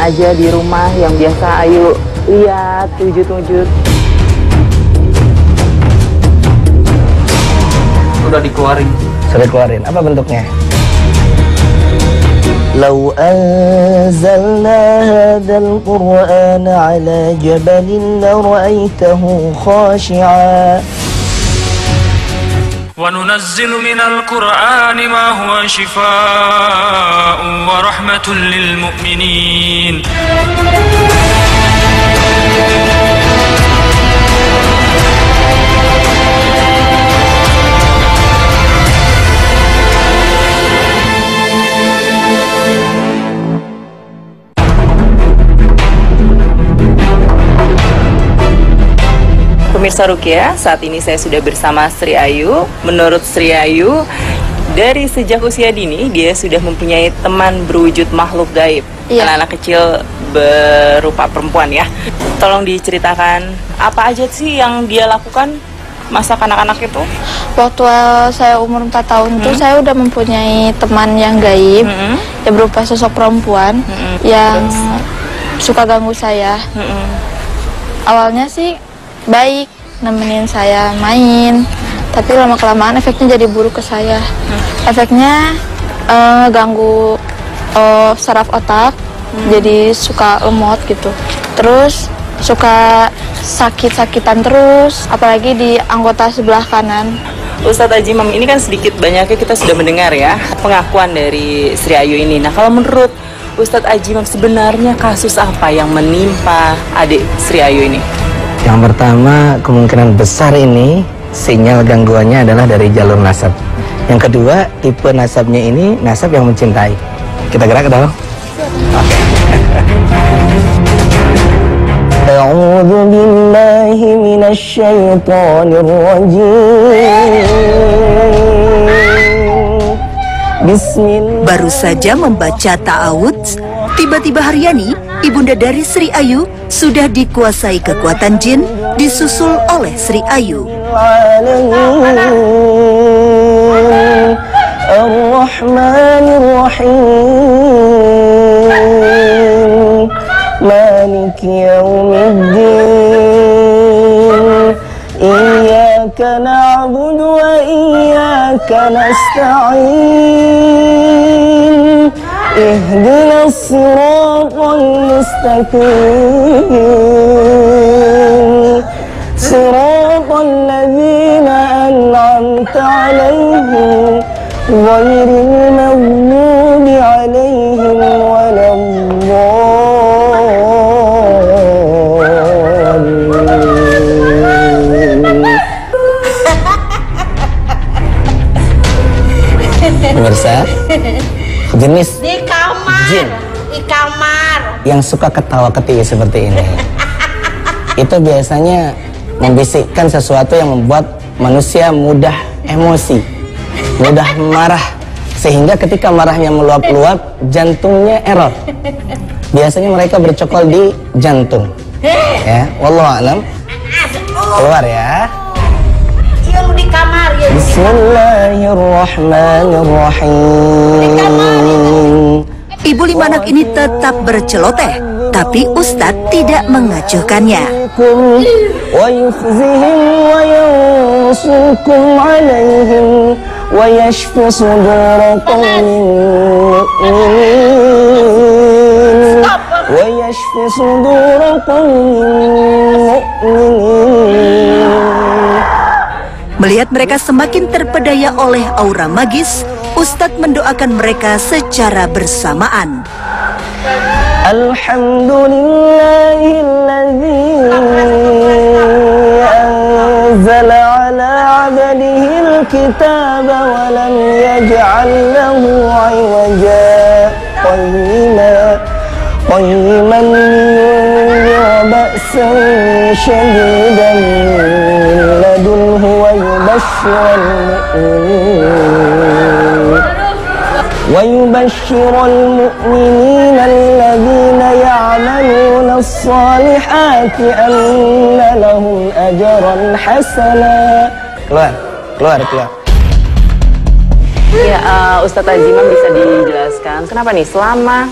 aja di rumah yang biasa Ayu lihat, wujud-wujud. Udah dikeluarin. Sudah dikeluarin. Apa bentuknya? Lau anzalna hadzal qur'ana ala jabalin la ra'aitahu khashi'a. Wa nunazzilu minal qur'ani ma huwa shifaa'un wa rahmatun lil mu'minin. Pemirsa Rukia, saat ini saya sudah bersama Sri Ayu. Menurut Sri Ayu, dari sejak usia dini dia sudah mempunyai teman berwujud makhluk gaib. Iya. Anak-anak kecil berupa perempuan ya. Tolong diceritakan apa aja sih yang dia lakukan masa kanak-kanak itu? Waktu saya umur 4 tahun itu saya udah mempunyai teman yang gaib, yang berupa sosok perempuan yang suka ganggu saya. Awalnya sih baik, nemenin saya main, tapi lama-kelamaan efeknya jadi buruk ke saya. Efeknya ganggu saraf otak, jadi suka lemot gitu. Terus suka sakit-sakitan terus, apalagi di anggota sebelah kanan. Ustadz Ajimam, ini kan sedikit banyaknya kita sudah mendengar ya pengakuan dari Sri Ayu ini. Nah, kalau menurut Ustadz Ajimam sebenarnya kasus apa yang menimpa adik Sri Ayu ini? Yang pertama, kemungkinan besar ini sinyal gangguannya adalah dari jalur nasab. Yang kedua, tipe nasabnya ini nasab yang mencintai. Kita gerak ke dalam. Oke. A'udzu billahi minasy syaithanir rajim. Bismillah. Baru saja membaca ta'awudz, tiba-tiba Haryani, ibunda dari Sri Ayu, sudah dikuasai kekuatan jin, disusul oleh Sri Ayu. Ar-Rahmanir-Rahim, Maliki Yaumiddin, Iyyaka na'budu wa iyyaka nasta'in, Ihdinas siratal mustaqim, siratal ladzina an'amta 'alaihim, ghairil maghdubi 'alaihim waladdallin. Pemirsa, jenis jin di kamar yang suka ketawa ketiwi seperti ini itu biasanya membisikkan sesuatu yang membuat manusia mudah emosi, mudah marah, sehingga ketika marahnya meluap-luap jantungnya error. Biasanya mereka bercokol di jantung. Ya, wallahu a'lam. Keluar ya. yang di kamar ya. Bismillahirrahmanirrahim. Ibu 5 anak ini tetap berceloteh, tapi Ustadz tidak mengacuhkannya. Wa yukhzihim wa yansurkum 'alaihim wa yashfi sudura qaumin mu'minin wa yashfi sudura qaumin mu'minin. Melihat mereka semakin terpedaya oleh aura magis, Ustadz mendoakan mereka secara bersamaan. Alhamdulillahilladzi anzala ala 'abdihi al-kitaba wa lam yaj'al lahu 'iwaja qayyiman liyunzira ba'san shadidan min ladunhu wa yubashshira al-mu'minina alladhina ya'maluna as-salihati anna lahum ajran hasana. Keluar. Ya, Ustadz Ajimam bisa dijelaskan kenapa nih selama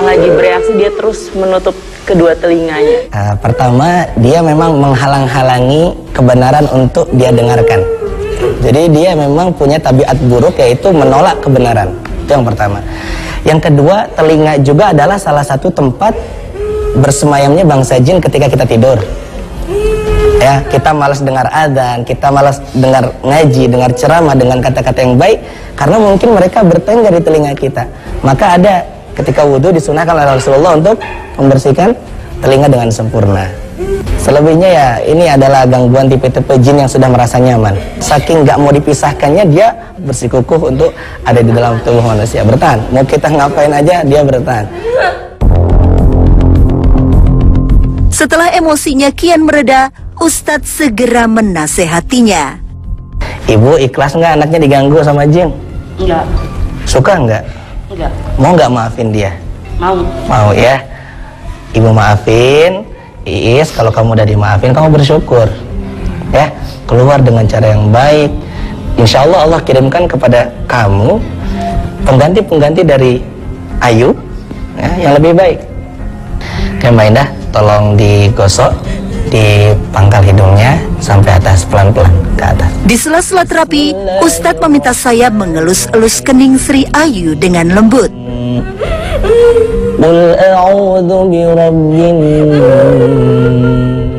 lagi bereaksi dia terus menutup kedua telinganya? Pertama, dia memang menghalang-halangi kebenaran untuk dia dengarkan. Jadi dia memang punya tabiat buruk, yaitu menolak kebenaran. Itu yang pertama. Yang kedua, telinga juga adalah salah satu tempat bersemayamnya bangsa jin ketika kita tidur. Ya, kita malas dengar adzan, kita malas dengar ngaji, dengar ceramah dengan kata-kata yang baik, karena mungkin mereka bertengger di telinga kita. Maka ada ketika wudhu disunahkan oleh Rasulullah untuk membersihkan telinga dengan sempurna. Selebihnya ya ini adalah gangguan tipe-tipe jin yang sudah merasa nyaman. Saking nggak mau dipisahkannya, dia bersikukuh untuk ada di dalam tubuh manusia, bertahan. Mau kita ngapain aja dia bertahan. Setelah emosinya kian mereda, Ustadz segera menasehatinya. Ibu ikhlas nggak anaknya diganggu sama jin? Enggak. Suka nggak? Enggak. Mau nggak maafin dia? Mau. Mau ya. Ibu maafin. Iis, kalau kamu udah dimaafin, kamu bersyukur. Ya, keluar dengan cara yang baik. Insya Allah Allah kirimkan kepada kamu pengganti-pengganti dari Ayu ya, yang lebih baik. Oke Mbak Indah, tolong digosok di pangkal hidungnya sampai atas, pelan-pelan ke atas. Di sela-sela terapi, Ustadz meminta saya mengelus-elus kening Sri Ayu dengan lembut.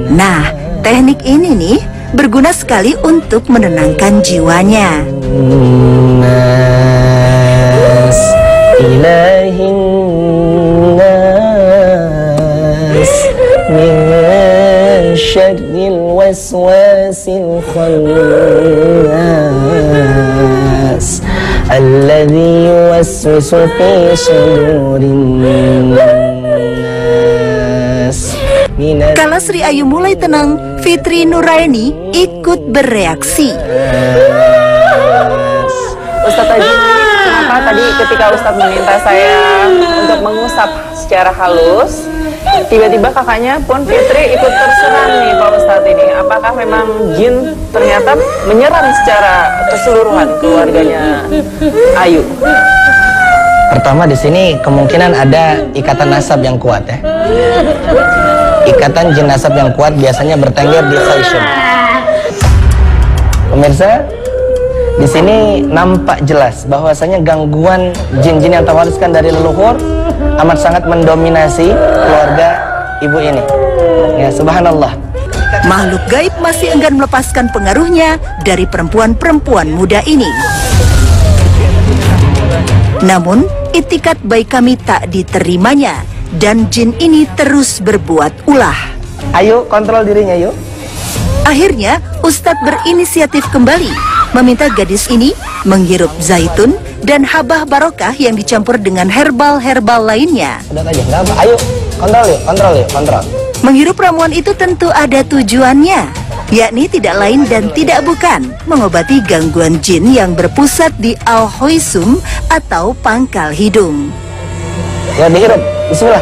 Nah, teknik ini nih berguna sekali untuk menenangkan jiwanya. الذي يوسوس في صدور الناس. Kala Sri Ayu mulai tenang, Fitri Nuraini ikut bereaksi. Ustadz Aji, kenapa tadi ketika Ustadz meminta saya untuk mengusap secara halus, tiba-tiba kakaknya pun Fitri ikut terserang nih Pak Ustadz ini? Apakah memang jin ternyata menyerang secara keseluruhan keluarganya Ayu? Pertama di sini kemungkinan ada ikatan nasab yang kuat ya. Ikatan jin nasab yang kuat biasanya bertengger di khayshum. Pemirsa, di sini nampak jelas bahwasanya gangguan jin-jin yang terwariskan dari leluhur amat sangat mendominasi keluarga ibu ini. Ya, subhanallah. Makhluk gaib masih enggan melepaskan pengaruhnya dari perempuan-perempuan muda ini. Namun, itikat baik kami tak diterimanya dan jin ini terus berbuat ulah. Ayo kontrol dirinya yuk. Akhirnya, Ustadz berinisiatif kembali meminta gadis ini menghirup zaitun dan habah barokah yang dicampur dengan herbal-herbal lainnya. Udah aja, nggak apa. Ayo kontrol yuk, kontrol. Menghirup ramuan itu tentu ada tujuannya, yakni tidak lain dan tidak bukan mengobati gangguan jin yang berpusat di al-hoysum atau pangkal hidung. Ya dihirup, bismillah.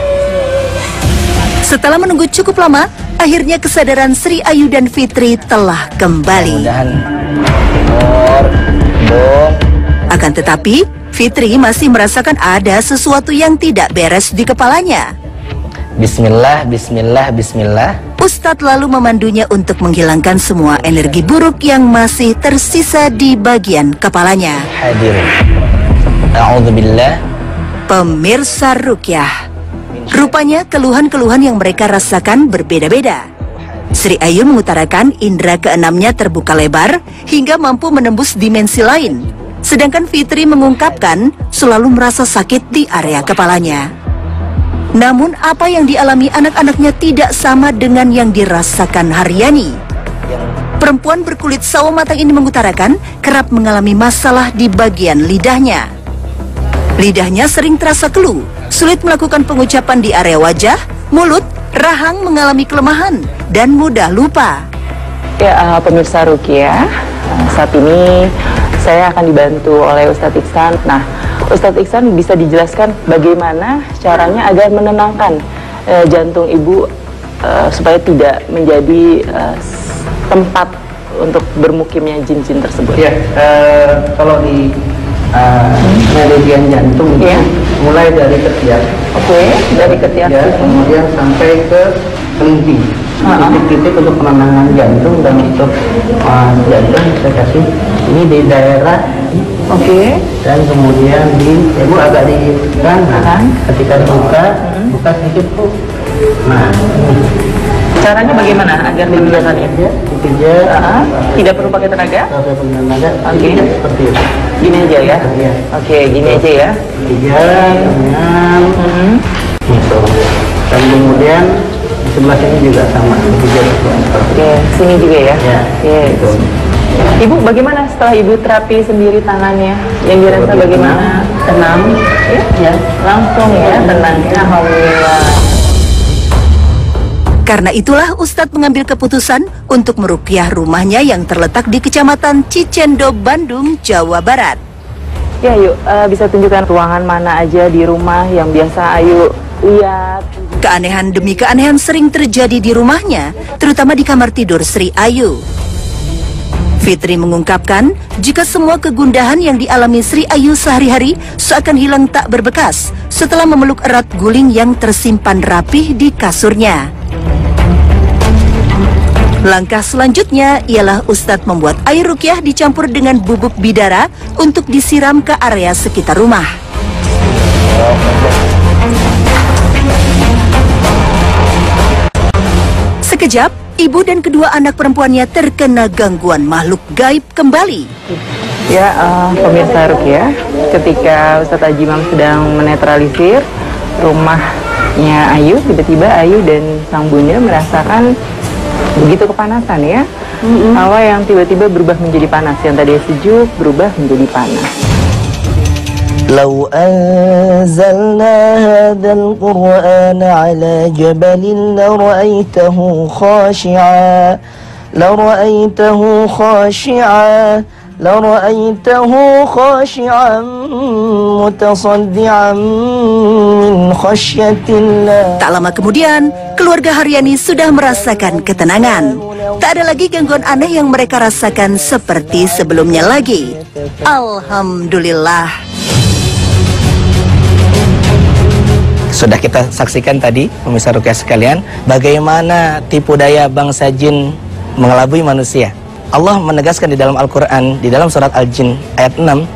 Setelah menunggu cukup lama, akhirnya kesadaran Sri Ayu dan Fitri telah kembali. Mudahan timur, hidung. Akan tetapi, Fitri masih merasakan ada sesuatu yang tidak beres di kepalanya. Bismillah, bismillah, bismillah. Ustadz lalu memandunya untuk menghilangkan semua energi buruk yang masih tersisa di bagian kepalanya. Hadir. A'udzubillah. Pemirsa Rukyah, rupanya keluhan-keluhan yang mereka rasakan berbeda-beda. Sri Ayu mengutarakan indera keenamnya terbuka lebar hingga mampu menembus dimensi lain. Sedangkan Fitri mengungkapkan selalu merasa sakit di area kepalanya. Namun apa yang dialami anak-anaknya tidak sama dengan yang dirasakan Haryani. Perempuan berkulit sawo matang ini mengutarakan kerap mengalami masalah di bagian lidahnya. Lidahnya sering terasa keluh, sulit melakukan pengucapan di area wajah, mulut, rahang mengalami kelemahan, dan mudah lupa. Ya, pemirsa Rukyah, saat ini saya akan dibantu oleh Ustadz Iksan. Nah, Ustadz Iksan bisa dijelaskan bagaimana caranya agar menenangkan jantung ibu supaya tidak menjadi tempat untuk bermukimnya jin-jin tersebut. Ya, kalau di meridian jantung Iya. mulai dari ketiak. Oke, dari ketiak Ya, kemudian sampai ke kelenting. Titik-titik untuk penenangan jantung dan untuk jantung saya kasih ini di daerah Oke. dan kemudian di ibu agak di kanan ketika dibuka buka sedikit bu. Nah, Caranya bagaimana agar dibiasakan ya? dipijat, Tidak perlu pakai tenaga? sampai tenaga, Oke. seperti itu. Gini aja ya? Iya. Oke, gini aja ya. Pijat, kenyang, gitu. Dan kemudian di sebelah sini juga sama, dipijat seperti Oke, sini juga ya? Ya, Oke. gitu. Ibu bagaimana setelah ibu terapi sendiri tangannya? Yang dirasa bagaimana? Tenang? Ya, langsung ya tenangnya. Alhamdulillah. Karena itulah Ustadz mengambil keputusan untuk meruqyah rumahnya yang terletak di Kecamatan Cicendo, Bandung, Jawa Barat. Ya yuk, bisa tunjukkan ruangan mana aja di rumah yang biasa Ayu lihat. Keanehan demi keanehan sering terjadi di rumahnya, terutama di kamar tidur Sri Ayu. Fitri mengungkapkan, jika semua kegundahan yang dialami Sri Ayu sehari-hari seakan hilang tak berbekas setelah memeluk erat guling yang tersimpan rapih di kasurnya. Langkah selanjutnya ialah Ustadz membuat air ruqyah dicampur dengan bubuk bidara untuk disiram ke area sekitar rumah. Sekejap, ibu dan kedua anak perempuannya terkena gangguan makhluk gaib kembali. Ya, pemirsa Ruqyah, ketika Ustadz Ajimam sedang menetralisir rumahnya Ayu, tiba-tiba Ayu dan sang bunda merasakan begitu kepanasan ya. Hawa yang tiba-tiba berubah menjadi panas, yang tadi sejuk berubah menjadi panas. لو أنزلنا هذا القرآن على جبل لرأيته خاشعا متصدعا من خشية الله. Tak lama kemudian, keluarga Haryani sudah merasakan ketenangan. Tak ada lagi gangguan aneh yang mereka rasakan seperti sebelumnya lagi. Alhamdulillah. Sudah kita saksikan tadi, pemirsa Ruqyah sekalian, bagaimana tipu daya bangsa jin mengelabui manusia. Allah menegaskan di dalam Al-Quran, di dalam surat Al-Jin ayat 6,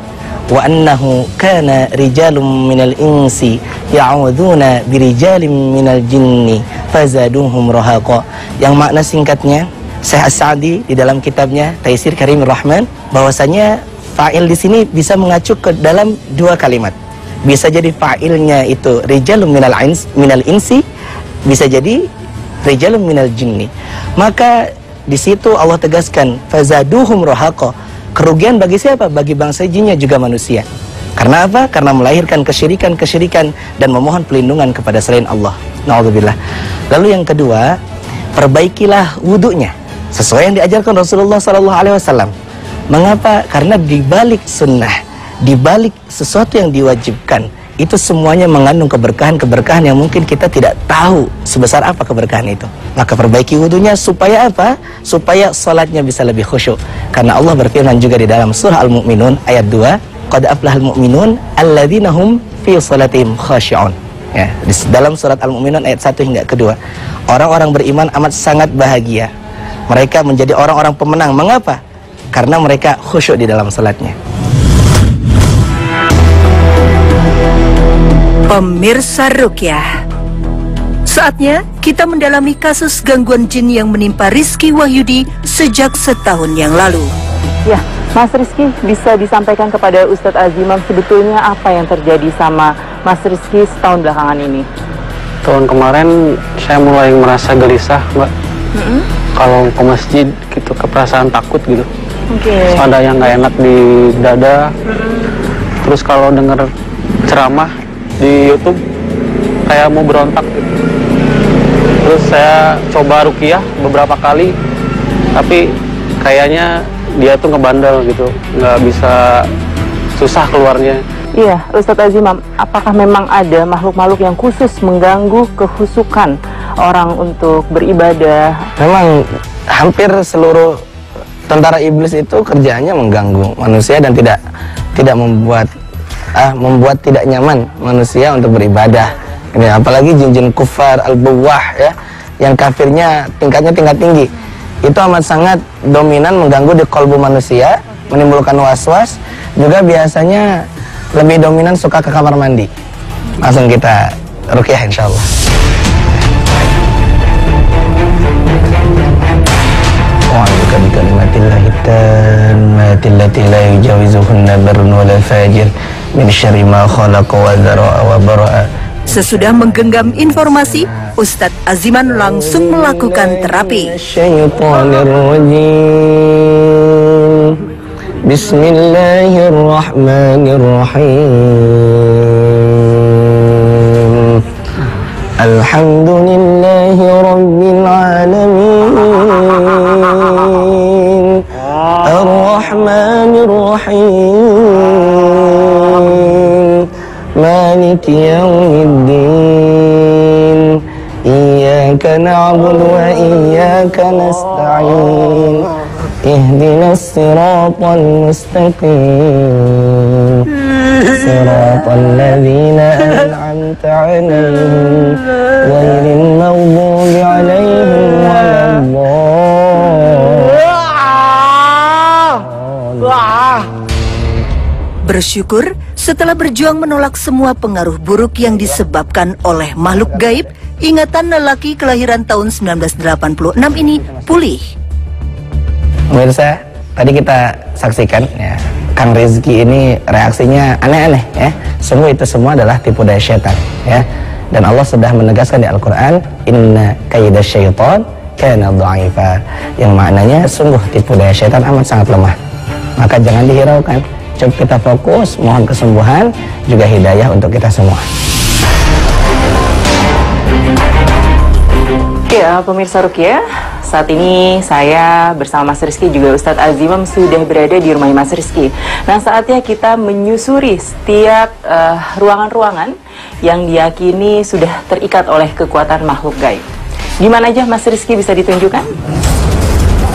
wa annahu kana rijalum minal insi ya'uduna birijalim minal jinni fazaduhum rahaqa. Yang makna singkatnya, Syekh As-Sa'di di dalam kitabnya Taisir Karimur Rahman, bahwasanya fa'il di sini bisa mengacu ke dalam dua kalimat. Bisa jadi fa'ilnya itu rijalum minal insi, bisa jadi rijalum minal jinni. Maka di situ Allah tegaskan fazaduhum rahaqa. Kerugian bagi siapa? Bagi bangsa jinnya juga manusia. Karena apa? Karena melahirkan kesyirikan dan memohon pelindungan kepada selain Allah. Na'udzubillah. Lalu yang kedua, perbaikilah wudunya sesuai yang diajarkan Rasulullah SAW. Mengapa? Karena di balik sunnah, di balik sesuatu yang diwajibkan, itu semuanya mengandung keberkahan-keberkahan yang mungkin kita tidak tahu sebesar apa keberkahan itu. Maka perbaiki wudunya supaya apa? Supaya salatnya bisa lebih khusyuk. Karena Allah berfirman juga di dalam surah Al-Mu'minun ayat 2, qad aflahal mu'minun alladzina hum fi salatihim khashi'un. Ya, di dalam surat Al-Mu'minun ayat 1 hingga kedua. Orang-orang beriman amat sangat bahagia. Mereka menjadi orang-orang pemenang. Mengapa? Karena mereka khusyuk di dalam salatnya. Pemirsa Ruqyah, saatnya kita mendalami kasus gangguan jin yang menimpa Rizky Wahyudi sejak setahun yang lalu. Ya, Mas Rizky, bisa disampaikan kepada Ustadz Ajimam sebetulnya apa yang terjadi sama Mas Rizky setahun belakangan ini? Tahun kemarin saya mulai merasa gelisah, Mbak. Kalau ke masjid gitu, keperasaan takut gitu. Ada yang nggak enak di dada. Terus kalau dengar ceramah di YouTube kayak mau berontak gitu. Terus saya coba ruqyah beberapa kali, tapi kayaknya dia tuh ngebandel gitu, nggak bisa, susah keluarnya. Iya, Ustadz Ajimam, apakah memang ada makhluk-makhluk yang khusus mengganggu kehusukan orang untuk beribadah? Memang hampir seluruh tentara iblis itu kerjaannya mengganggu manusia dan tidak tidak membuat tidak nyaman manusia untuk beribadah. Ini apalagi jin-jin kufar al-buwah ya, yang kafirnya tingkatnya tingkat tinggi. Itu amat sangat dominan mengganggu di kolbu manusia, menimbulkan was-was, juga biasanya lebih dominan suka ke kamar mandi. Langsung kita ruqyah insyaallah. Wa'alika bi kalimatillahi tammati allati la yujawizuhunna barrun wala fajir min syarri ma khalaqa wa dzara'a wa bara'a. Sesudah menggenggam informasi, Ustadz Aziman langsung melakukan terapi. Bismillahirrahmanirrahim. Alhamdulillahi rabbil alamin. Ar-Rahmanir-Rahim. Maliki yaumiddin. Iyyaka na'budu wa iyyaka nasta'in. Ihdinas siratal mustaqim. Siratal ladzina an'amta 'alaihim ghairil maghdubi 'alaihim waladdallin. Bersyukur setelah berjuang menolak semua pengaruh buruk yang disebabkan oleh makhluk gaib, ingatan lelaki kelahiran tahun 1986 ini pulih. Pemirsa, tadi kita saksikan ya, Kang Rizky ini reaksinya aneh-aneh ya. Sungguh itu semua adalah tipu daya syaitan ya. Dan Allah sudah menegaskan di Al-Quran, inna kaida syaitan kana dha'ifa, yang maknanya sungguh tipu daya syaitan amat sangat lemah. Maka jangan dihiraukan, coba kita fokus, mohon kesembuhan juga hidayah untuk kita semua. Ya, pemirsa Ruqyah, saat ini saya bersama Mas Rizky juga Ustadz Azimam sudah berada di rumah Mas Rizky. Nah, saatnya kita menyusuri setiap ruangan-ruangan yang diyakini sudah terikat oleh kekuatan makhluk gaib. Gimana aja Mas Rizky bisa ditunjukkan?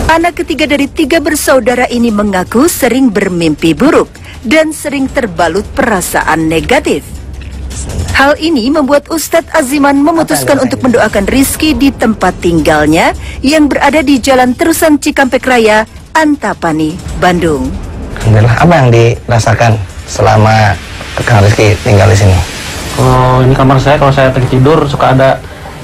Anak ketiga dari 3 bersaudara ini mengaku sering bermimpi buruk dan sering terbalut perasaan negatif. Hal ini membuat Ustadz Aziman memutuskan untuk mendoakan Rizky di tempat tinggalnya yang berada di Jalan Terusan Cikampek Raya, Antapani, Bandung. Alhamdulillah, apa yang dirasakan selama Kang Rizky tinggal di sini? Oh, ini kamar saya, kalau saya tidur suka ada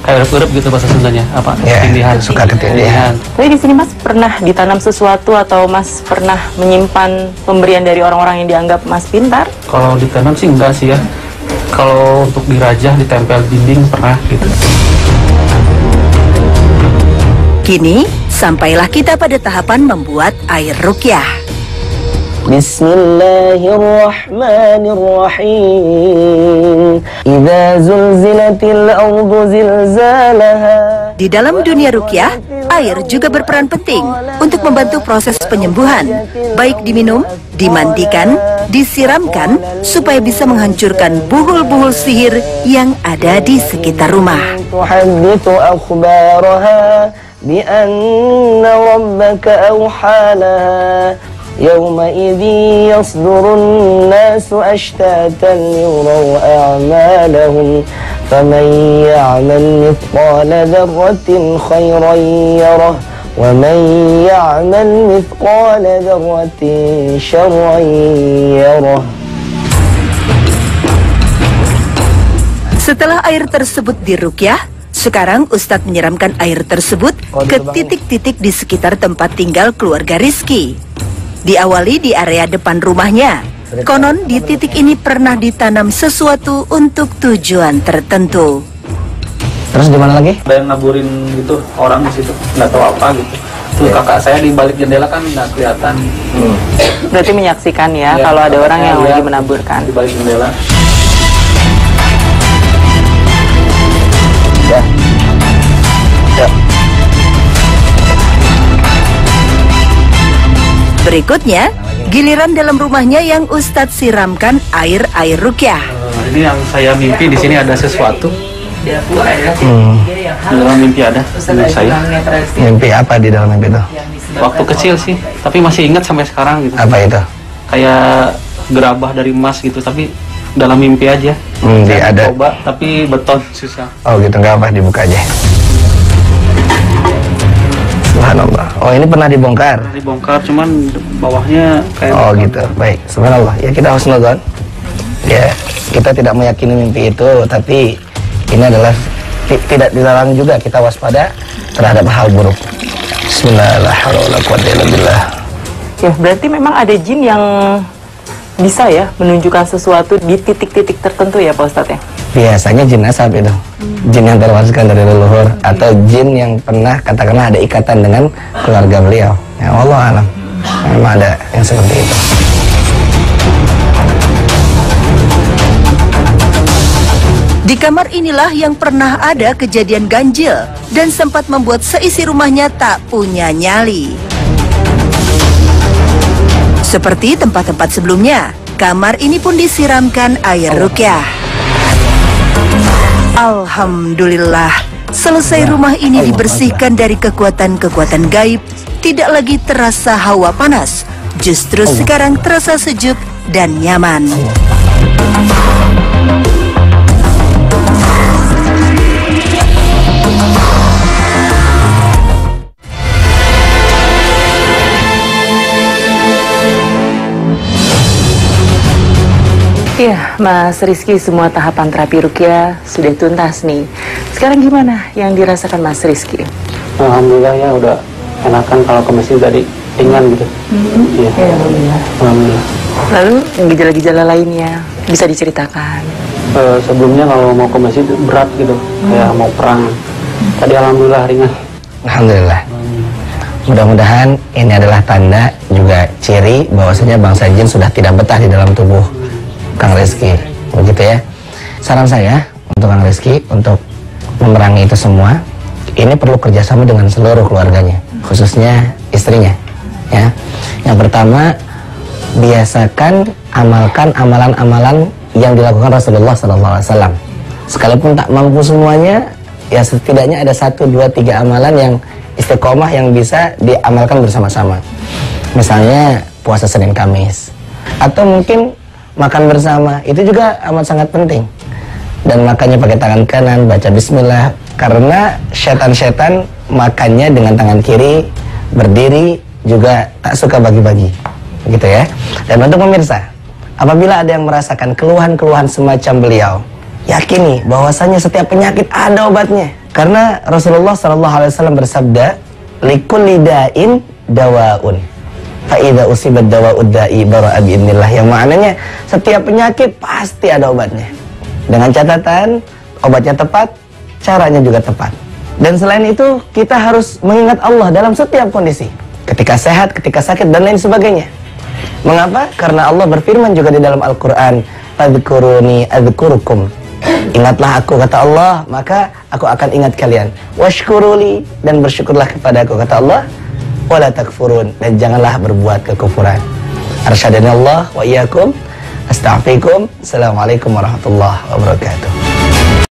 kayak urup gitu bahasa Sundanya, apa? Ya, ketindihan. suka ketindihan. Tapi di sini Mas pernah ditanam sesuatu atau Mas pernah menyimpan pemberian dari orang-orang yang dianggap Mas pintar? Kalau ditanam sih enggak sih ya. Kalau untuk dirajah, ditempel dinding pernah gitu. Kini, sampailah kita pada tahapan membuat air ruqyah. Bismillahirrahmanirrahim. Idza zulzilatil ardu zilzalaha. Di dalam dunia ruqyah, air juga berperan penting untuk membantu proses penyembuhan, baik diminum, dimandikan, disiramkan, supaya bisa menghancurkan buhul-buhul sihir yang ada di sekitar rumah. Tuhaddithu akhbaraha bi anna rabbaka awhalaha. يومئذ يصدر الناس أشتاتا ليروا أعمالهم فمن يعمل مثقال ذرة خيرا يره ومن يعمل مثقال ذرة شرا يره. Setelah air tersebut diruqyah, sekarang Ustadz menyiramkan air tersebut ke titik-titik di sekitar tempat tinggal keluarga Rizky. Diawali di area depan rumahnya. Konon di titik ini pernah ditanam sesuatu untuk tujuan tertentu. Terus di mana lagi? Ada yang naburin gitu orang di situ, nggak tahu apa gitu. Tuh kakak saya di balik jendela kan nggak kelihatan. Berarti menyaksikan ya, kalau ada orang yang lagi menaburkan. Di balik jendela. Ya. Ya. Berikutnya, giliran dalam rumahnya yang Ustadz siramkan air ruqyah. Ini yang saya mimpi, di sini ada sesuatu. Dalam mimpi ada menurut saya. Mimpi apa di dalam mimpi itu? Waktu kecil sih, tapi masih ingat sampai sekarang gitu. Apa itu? Kayak gerabah dari emas gitu, tapi dalam mimpi aja. Dia ada. Coba tapi beton susah. Oh gitu, nggak apa, dibuka aja. Subhanallah. Oh ini pernah dibongkar. Dibongkar, cuman bawahnya kayak. Oh gitu, baik. Subhanallah. Ya kita harus nonton. Ya kita tidak meyakini mimpi itu, tapi ini adalah tidak dilarang juga kita waspada terhadap hal buruk. Bismillahirrahmanirrahim. Ya, berarti memang ada jin yang bisa ya menunjukkan sesuatu di titik-titik tertentu ya Pak Ustadz ya? Biasanya jin asab itu, jin yang terwariskan dari leluhur, atau jin yang pernah katakanlah ada ikatan dengan keluarga beliau. Ya Allah alam, memang ada yang seperti itu. Di kamar inilah yang pernah ada kejadian ganjil dan sempat membuat seisi rumahnya tak punya nyali. Seperti tempat-tempat sebelumnya, kamar ini pun disiramkan air ruqyah. Alhamdulillah, selesai rumah ini dibersihkan dari kekuatan-kekuatan gaib, tidak lagi terasa hawa panas, justru sekarang terasa sejuk dan nyaman. Ya, Mas Rizky, semua tahapan terapi ruqyah sudah tuntas nih. Sekarang gimana yang dirasakan Mas Rizky? Alhamdulillah ya, udah enakan kalau ke masjid tadi ringan gitu. Iya. Alhamdulillah. Alhamdulillah. Lalu yang gejala-gejala lainnya bisa diceritakan? Sebelumnya kalau mau ke masjid berat gitu, kayak mau perang. Tadi alhamdulillah ringan. Alhamdulillah. Mudah-mudahan ini adalah tanda juga ciri bahwasanya bangsa jin sudah tidak betah di dalam tubuh Kang Rizky, begitu ya. Saran saya untuk Kang Rizky untuk memerangi itu semua, ini perlu kerjasama dengan seluruh keluarganya, khususnya istrinya. Ya, yang pertama biasakan amalkan amalan-amalan yang dilakukan Rasulullah SAW. Sekalipun tak mampu semuanya, ya setidaknya ada 1, 2, 3 amalan yang istiqomah yang bisa diamalkan bersama-sama. Misalnya puasa Senin Kamis, atau mungkin makan bersama, itu juga amat sangat penting. Dan makannya pakai tangan kanan, baca bismillah, karena setan-setan makannya dengan tangan kiri, berdiri, juga tak suka bagi-bagi, gitu ya. Dan untuk pemirsa, apabila ada yang merasakan keluhan-keluhan semacam beliau, yakini bahwasanya setiap penyakit ada obatnya. Karena Rasulullah SAW bersabda, likulli da'in dawaun, fa'idha usibat dawa'ud da'i bara'a bi'idnillah, yang maknanya setiap penyakit pasti ada obatnya. Dengan catatan, obatnya tepat, caranya juga tepat. Dan selain itu, kita harus mengingat Allah dalam setiap kondisi. Ketika sehat, ketika sakit, dan lain sebagainya. Mengapa? Karena Allah berfirman juga di dalam Al-Quran, fadhkuruni adzkurukum. Ingatlah aku, kata Allah, maka aku akan ingat kalian. Washkuruli, dan bersyukurlah kepada aku, kata Allah. Wala takfurun, dan janganlah berbuat kekufuran. Arsyadani Allah wa iyyakum. Astaghfirukum. Assalamualaikum warahmatullahi wabarakatuh.